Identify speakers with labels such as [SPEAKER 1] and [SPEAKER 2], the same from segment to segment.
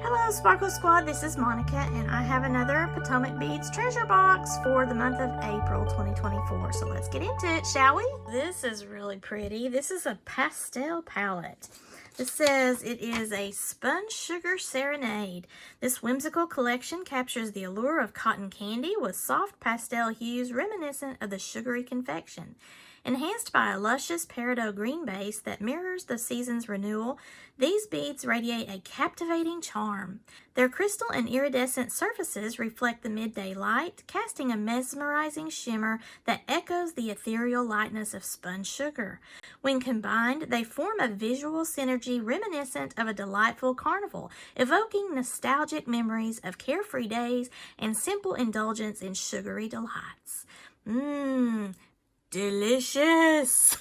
[SPEAKER 1] Hello Sparkle Squad, this is Monica and I have another Potomac Beads treasure box for the month of April 2024. So let's get into it, shall we? This is really pretty. This is a pastel palette. This says it is a Spun Sugar Serenade. This whimsical collection captures the allure of cotton candy with soft pastel hues reminiscent of the sugary confection. Enhanced by a luscious peridot green base that mirrors the season's renewal, these beads radiate a captivating charm. Their crystal and iridescent surfaces reflect the midday light, casting a mesmerizing shimmer that echoes the ethereal lightness of spun sugar. When combined, they form a visual synergy reminiscent of a delightful carnival, evoking nostalgic memories of carefree days and simple indulgence in sugary delights. Delicious.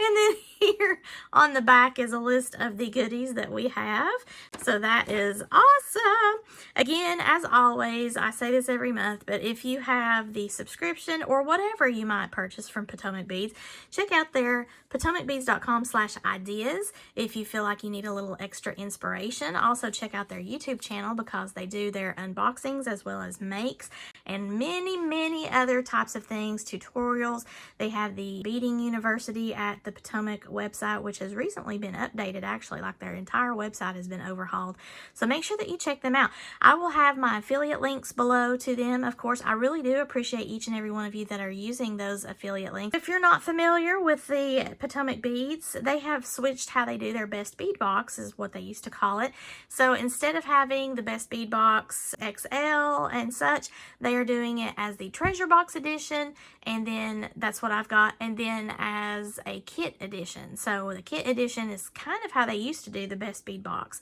[SPEAKER 1] And then here on the back is a list of the goodies that we have. So that is awesome. Again, as always, I say this every month, but if you have the subscription or whatever you might purchase from Potomac Beads, check out their potomacbeads.com/ideas if you feel like you need a little extra inspiration. Also check out their YouTube channel because they do their unboxings as well as makes and many other types of things, tutorials. They have the Beading University at the Potomac website, which has recently been updated, actually, like their entire website has been overhauled. So make sure that you check them out. I will have my affiliate links below to them. Of course, I really do appreciate each and every one of you that are using those affiliate links. If you're not familiar with the Potomac Beads, they have switched how they do their Best Bead Box, is what they used to call it. So instead of having the Best Bead Box XL and such, they are doing it as the Treasure Box edition, and then that's what I've got, and then as a kit edition. So the kit edition is kind of how they used to do the Best Bead Box,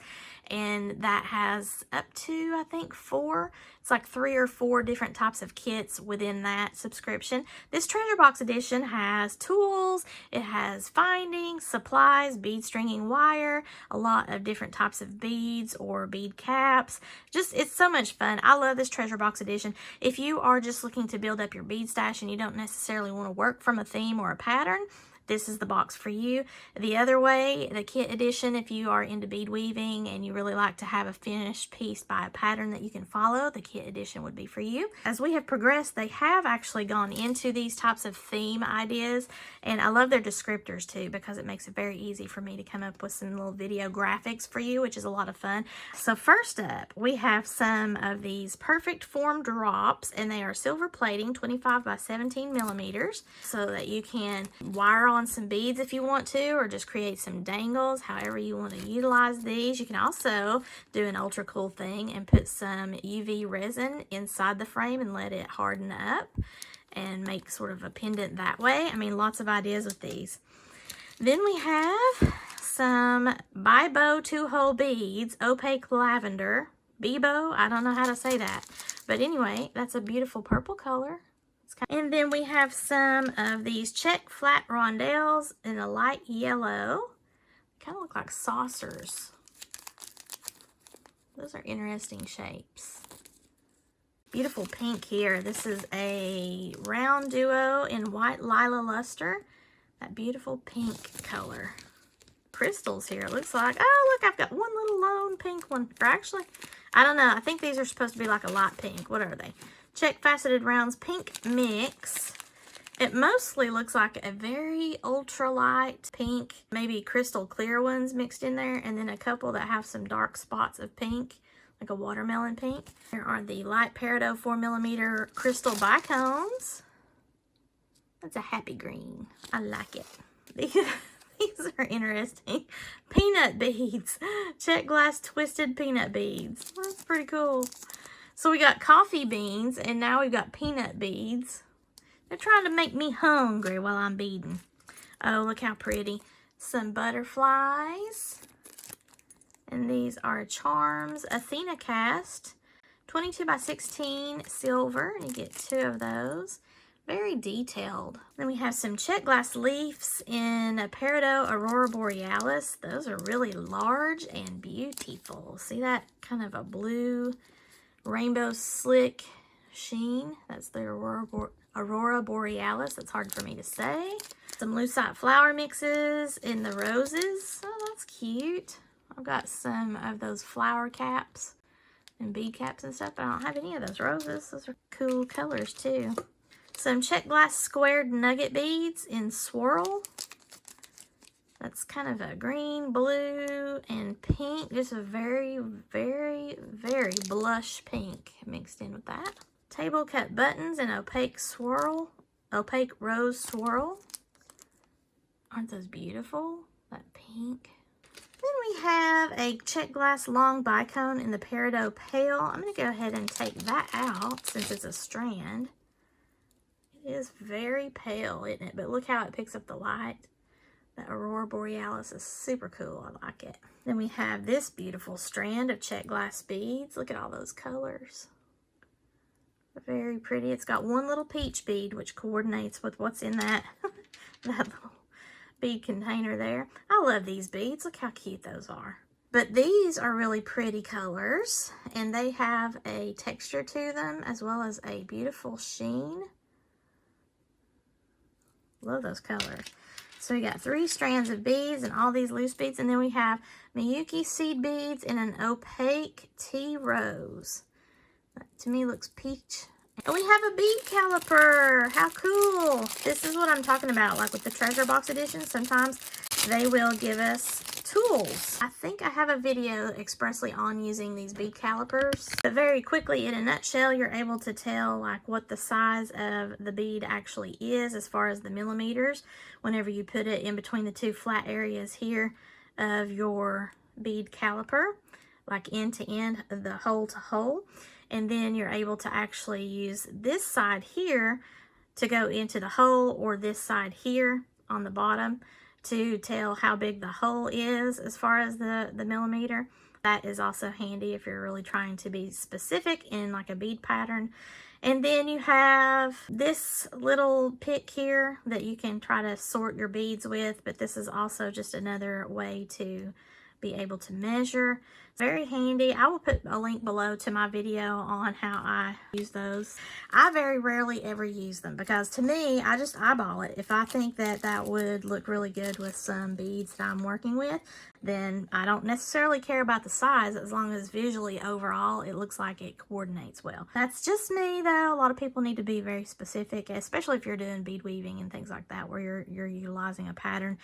[SPEAKER 1] and that has up to, I think, 4. It's like 3 or 4 different types of kits within that subscription. This Treasure Box edition has tools, it has finding, supplies, bead stringing wire, a lot of different types of beads or bead caps. Just, it's so much fun. I love this Treasure Box edition. If you are just looking to build up your bead stash and you don't necessarily want to work from a theme or a pattern, this is the box for you. The other way, the kit edition, if you are into bead weaving and you really like to have a finished piece by a pattern that you can follow, the kit edition would be for you. As we have progressed, they have actually gone into these types of theme ideas, and I love their descriptors too because it makes it very easy for me to come up with some little video graphics for you, which is a lot of fun. So first up, we have some of these perfect form drops, and they are silver plating, 25 by 17 millimeters, so that you can wire on some beads if you want to, or just create some dangles, however you want to utilize these. You can also do an ultra cool thing and put some UV resin inside the frame and let it harden up and make sort of a pendant that way. I mean, lots of ideas with these. Then we have some Bibo 2-hole beads, opaque lavender. Bibo, I don't know how to say that, but anyway, that's a beautiful purple color. And then we have some of these check flat rondelles in a light yellow. Kind of look like saucers. Those are interesting shapes. Beautiful pink here. This is a round duo in white lila luster. That beautiful pink color. Crystals here, it looks like. Oh, look, I've got one little lone pink one. Or actually, I don't know. I think these are supposed to be like a light pink. What are they? Check faceted rounds pink mix. It mostly looks like a very ultralight pink, maybe crystal clear ones mixed in there, and then a couple that have some dark spots of pink, like a watermelon pink. There are the light peridot 4mm crystal bicones. That's a happy green. I like it. These are interesting. Peanut beads. Check glass twisted peanut beads. That's pretty cool. So we got coffee beans, and now we've got peanut beads. They're trying to make me hungry while I'm beading. Oh, look how pretty. Some butterflies. And these are charms. Athena cast. 22 by 16 silver. You get 2 of those. Very detailed. Then we have some check glass leaves in a peridot Aurora Borealis. Those are really large and beautiful. See that kind of a blue rainbow slick sheen? That's the Aurora Borealis. That's hard for me to say. Some lucite flower mixes in the roses. Oh, that's cute. I've got some of those flower caps and bead caps and stuff, but I don't have any of those roses. Those are cool colors too. Some check glass squared nugget beads in swirl. That's kind of a green, blue, and pink. Just a very, very, very blush pink mixed in with that. Table cut buttons in opaque swirl, opaque rose swirl. Aren't those beautiful? That pink. Then we have a check glass long bicone in the peridot pale. I'm going to go ahead and take that out since it's a strand. It is very pale, isn't it? But look how it picks up the light. The Aurora Borealis is super cool. I like it. Then we have this beautiful strand of check glass beads. Look at all those colors. Very pretty. It's got one little peach bead, which coordinates with what's in that, that little bead container there. I love these beads. Look how cute those are. But these are really pretty colors, and they have a texture to them as well as a beautiful sheen. Love those colors. So we got 3 strands of beads and all these loose beads, and then we have Miyuki seed beads in an opaque tea rose. That to me looks peach. And we have a bead caliper. How cool. This is what I'm talking about, like with the treasure box edition. Sometimes they will give us tools. I think I have a video expressly on using these bead calipers. But very quickly, in a nutshell, you're able to tell like what the size of the bead actually is as far as the millimeters whenever you put it in between the 2 flat areas here of your bead caliper, like end to end, the hole to hole. And then you're able to actually use this side here to go into the hole, or this side here on the bottom to tell how big the hole is as far as the millimeter. That is also handy if you're really trying to be specific in like a bead pattern. And then you have this little pick here that you can try to sort your beads with, but this is also just another way to be able to measure. Very handy. I will put a link below to my video on how I use those. I very rarely ever use them because to me, I just eyeball it. If I think that that would look really good with some beads that I'm working with, then I don't necessarily care about the size as long as visually overall it looks like it coordinates well. That's just me though. A lot of people need to be very specific, especially if you're doing bead weaving and things like that where you're utilizing a pattern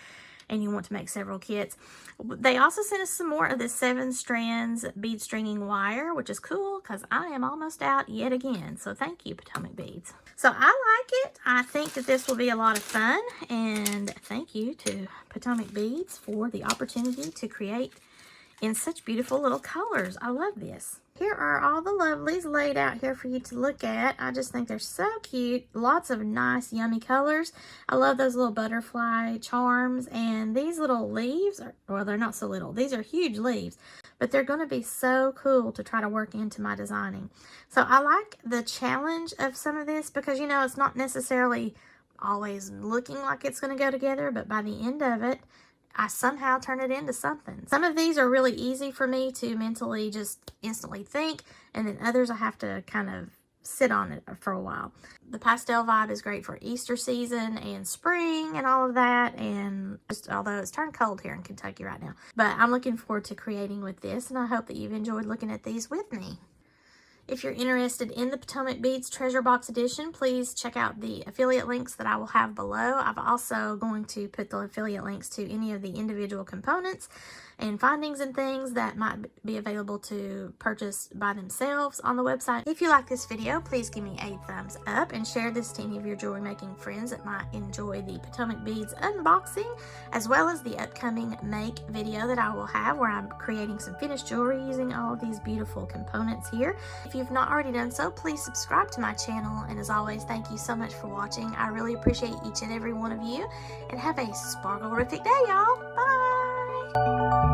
[SPEAKER 1] and you want to make several kits. They also sent us some more of this 7 strands bead stringing wire, which is cool because I am almost out yet again. So thank you, Potomac Beads. So I like it. I think that this will be a lot of fun, and thank you to Potomac Beads for the opportunity to create in such beautiful little colors. I love this. Here are all the lovelies laid out here for you to look at. I just think they're so cute. Lots of nice, yummy colors. I love those little butterfly charms. And these little leaves, well, they're not so little. These are huge leaves. But they're going to be so cool to try to work into my designing. So I like the challenge of some of this because, you know, it's not necessarily always looking like it's going to go together. But by the end of it, I somehow turn it into something. Some of these are really easy for me to mentally just instantly think, and then others I have to kind of sit on it for a while. The pastel vibe is great for Easter season and spring and all of that, and just although it's turned cold here in Kentucky right now. But I'm looking forward to creating with this, and I hope that you've enjoyed looking at these with me. If you're interested in the Potomac Beads Treasure Box Edition, please check out the affiliate links that I will have below. I'm also going to put the affiliate links to any of the individual components and findings and things that might be available to purchase by themselves on the website. If you like this video, please give me a thumbs up and share this to any of your jewelry making friends that might enjoy the Potomac Beads unboxing, as well as the upcoming make video that I will have where I'm creating some finished jewelry using all of these beautiful components here. If you've not already done so, please subscribe to my channel, and as always, thank you so much for watching. I really appreciate each and every one of you, and have a sparkle-rific day, y'all. Bye!